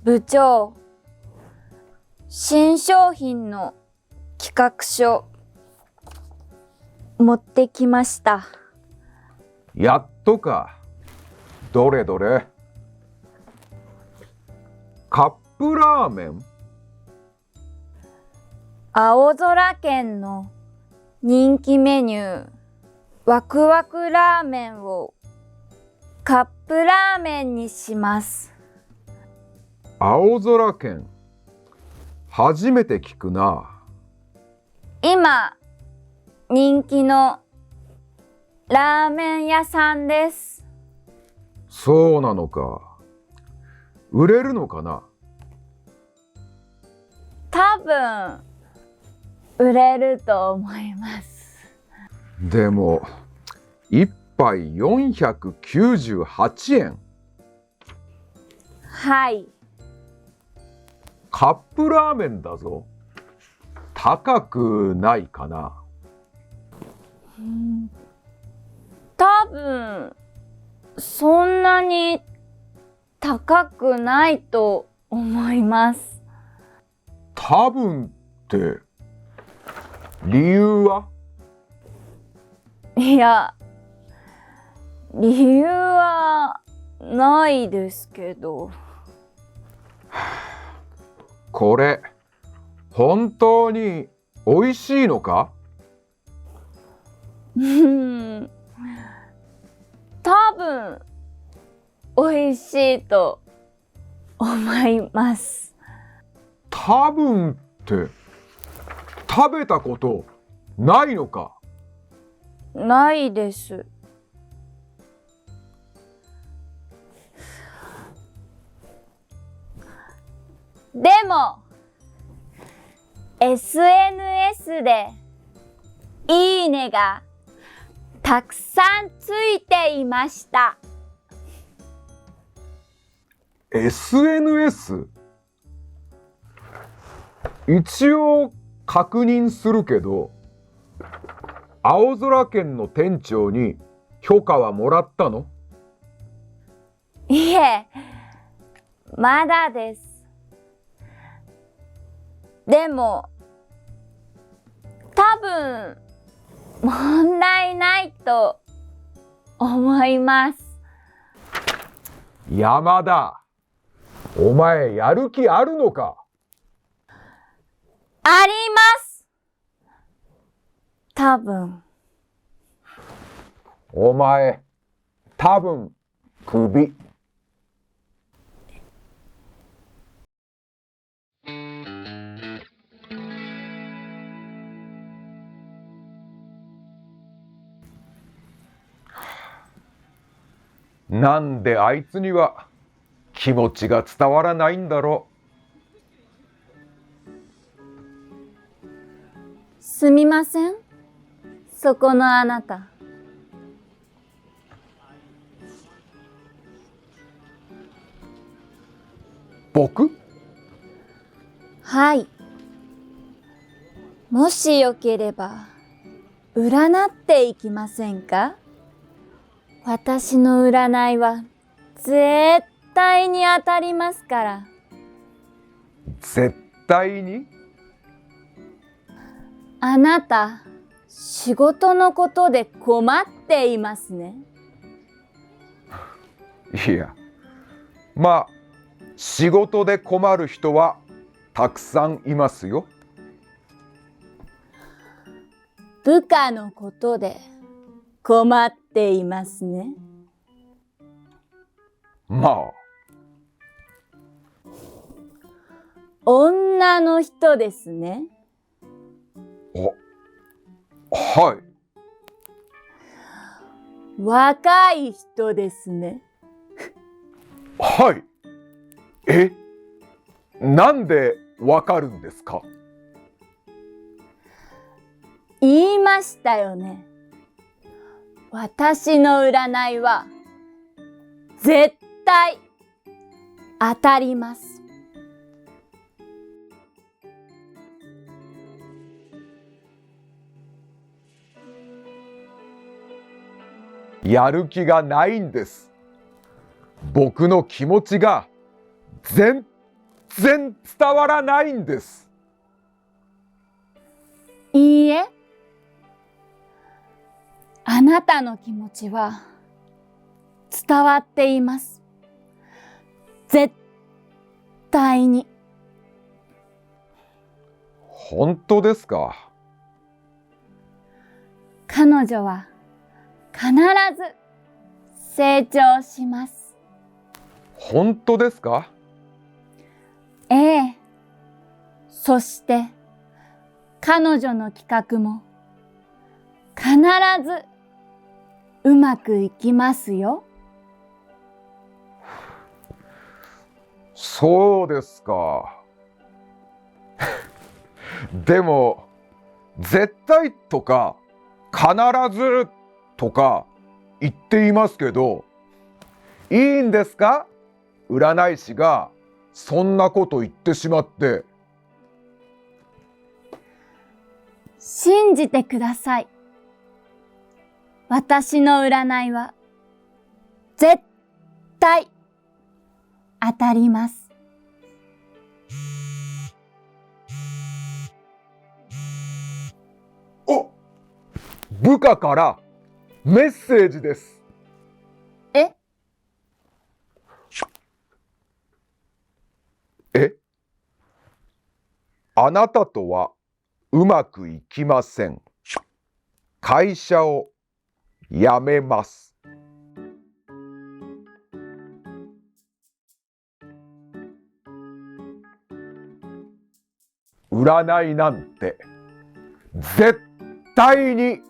部長、新商品の企画書持ってきました。やっとか。どれどれ。カップラーメン？青空軒の人気メニュー、ワクワクラーメンをカップラーメンにします。青空軒、初めて聞くな。今人気のラーメン屋さんです。そうなのか。売れるのかな？多分売れると思います。でも一杯498円。はい。カップラーメンだぞ。高くないかな？多分そんなに高くないと思います。多分って理由は？いや、理由はないですけど。これ本当においしいのか？多分おいしいと思います。多分って食べたことないのか？ないです。でも SNS でいいねがたくさんついていました。SNS？ 一応確認するけど、青空軒の店長に許可はもらったの？いえ、まだです。でも多分問題ないと思います。山田、お前やる気あるのか？あります。多分。お前、多分クビ。なんであいつには気持ちが伝わらないんだろう。すみません。そこのあなた。僕？はい。もしよければ占っていきませんか？私の占いは絶対に当たりますから。絶対に？あなた、仕事のことで困っていますね。いや、まあ仕事で困る人はたくさんいますよ。部下のことで困っていますね。まあ。女の人ですね。はい。若い人ですね。はい。なんでわかるんですか？言いましたよね。私の占いは絶対当たります。やる気がないんです。僕の気持ちが全然伝わらないんです。いいえ、あなたの気持ちは伝わっています。絶対に。本当ですか？彼女は必ず成長します。本当ですか？ええ。そして彼女の企画も必ずうまくいきますよ。そうですか。でも絶対とか必ずとか言っていますけど、いいんですか？占い師がそんなこと言ってしまって。信じてください。私の占いは絶対当たります。お、部下からメッセージです。え？あなたとはうまくいきません。会社を辞めます。占いなんて絶対に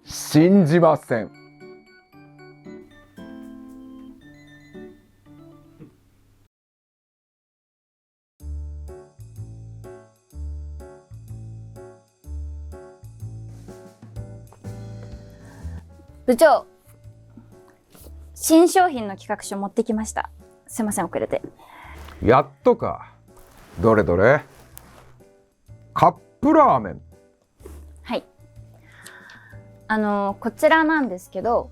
信じません。部長、新商品の企画書持ってきました。すいません、遅れて。やっとか。どれどれ。カップラーメン。はい。こちらなんですけど、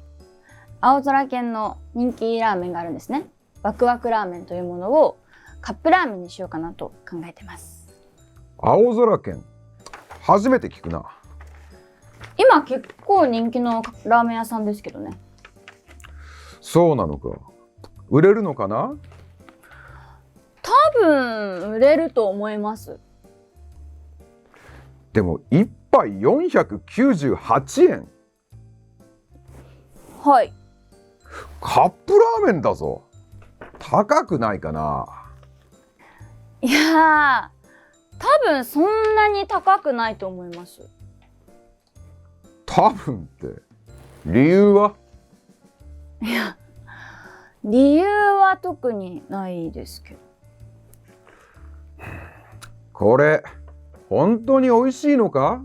青空軒の人気ラーメンがあるんですね。ワクワクラーメンというものをカップラーメンにしようかなと考えてます。青空軒、初めて聞くな。今結構人気のラーメン屋さんですけどね。そうなのか。売れるのかな？多分売れると思います。でも1杯498円。はい。カップラーメンだぞ。高くないかな？いやー、多分そんなに高くないと思います。多分って理由は？いや、理由は特にないですけど。これ本当に美味しいのか？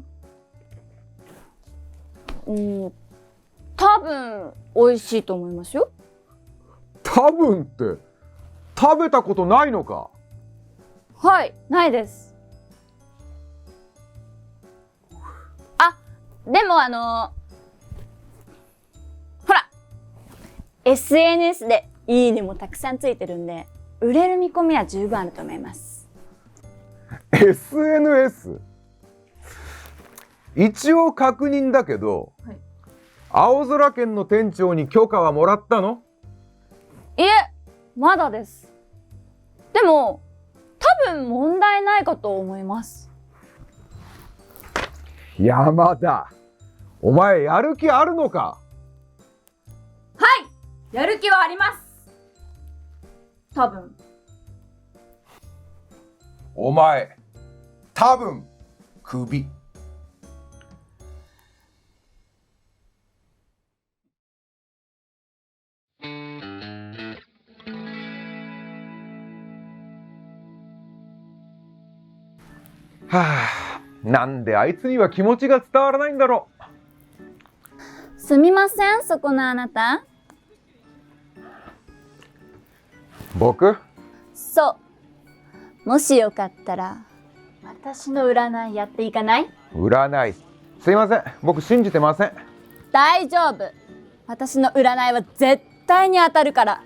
多分美味しいと思いますよ。多分って食べたことないのか？はい、ないです。あ、でもほら、SNS でいいねもたくさんついてるんで、売れる見込みは十分あると思います。SNS？ 一応確認だけど、はい、青空軒の店長に許可はもらったの？いえ、まだです。でも多分問題ないかと思います。山田、お前やる気あるのか？はい、やる気はあります。多分。お前多分クビ。はあ、なんであいつには気持ちが伝わらないんだろう。すみません、そこのあなた。僕？そう。もしよかったら私の占いやっていかない？占い？すいません、僕信じてません。大丈夫。私の占いは絶対に当たるから。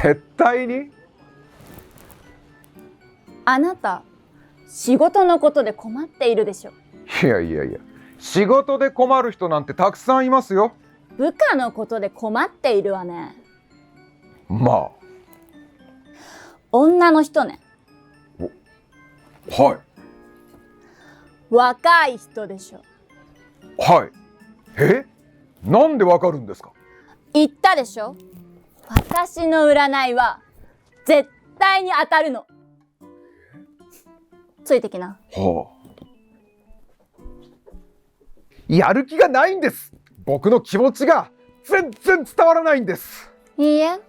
絶対に？あなた、仕事のことで困っているでしょ。いやいやいや、仕事で困る人なんてたくさんいますよ。部下のことで困っているわね。ま女の人ね。あ、はい若い人でしょ。はい。なんでわかるんですか？言ったでしょ。私の占いは絶対に当たるの。ついてきな。はあ、やる気がないんです。僕の気持ちが全然伝わらないんです。いいえ、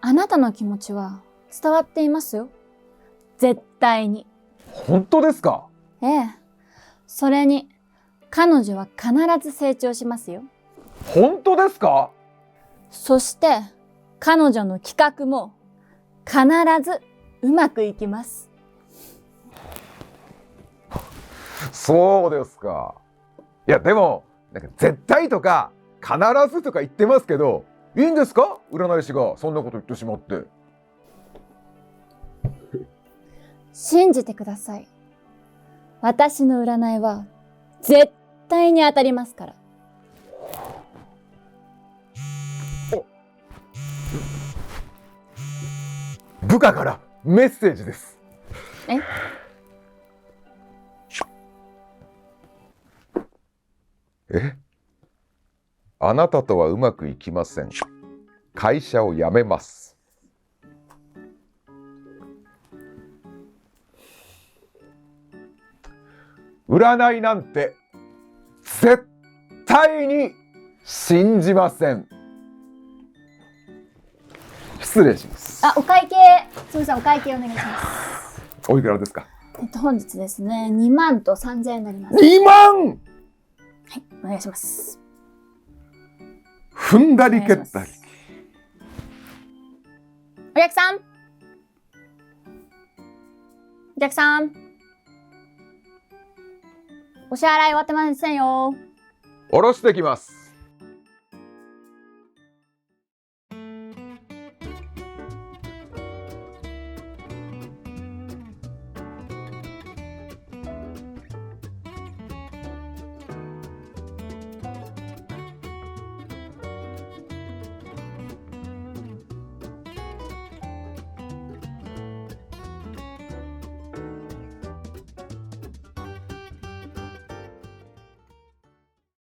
あなたの気持ちは伝わっていますよ。絶対に。本当ですか？ええ。それに、彼女は必ず成長しますよ。本当ですか？そして、彼女の企画も必ずうまくいきます。そうですか。いやでもなんか絶対とか必ずとか言ってますけど、いいんですか？占い師がそんなこと言ってしまって。信じてください。私の占いは絶対に当たりますから。部下からメッセージです。あなたとはうまくいきません。会社を辞めます。占いなんて絶対に信じません。失礼します。お会計、すみません、お会計お願いします。おいくらですか？本日ですね、2万と3000円になります。2万！はい、お願いします。踏んだり蹴ったり。お客さん、お客さん、お支払い終わってませんよ。下ろしてきます。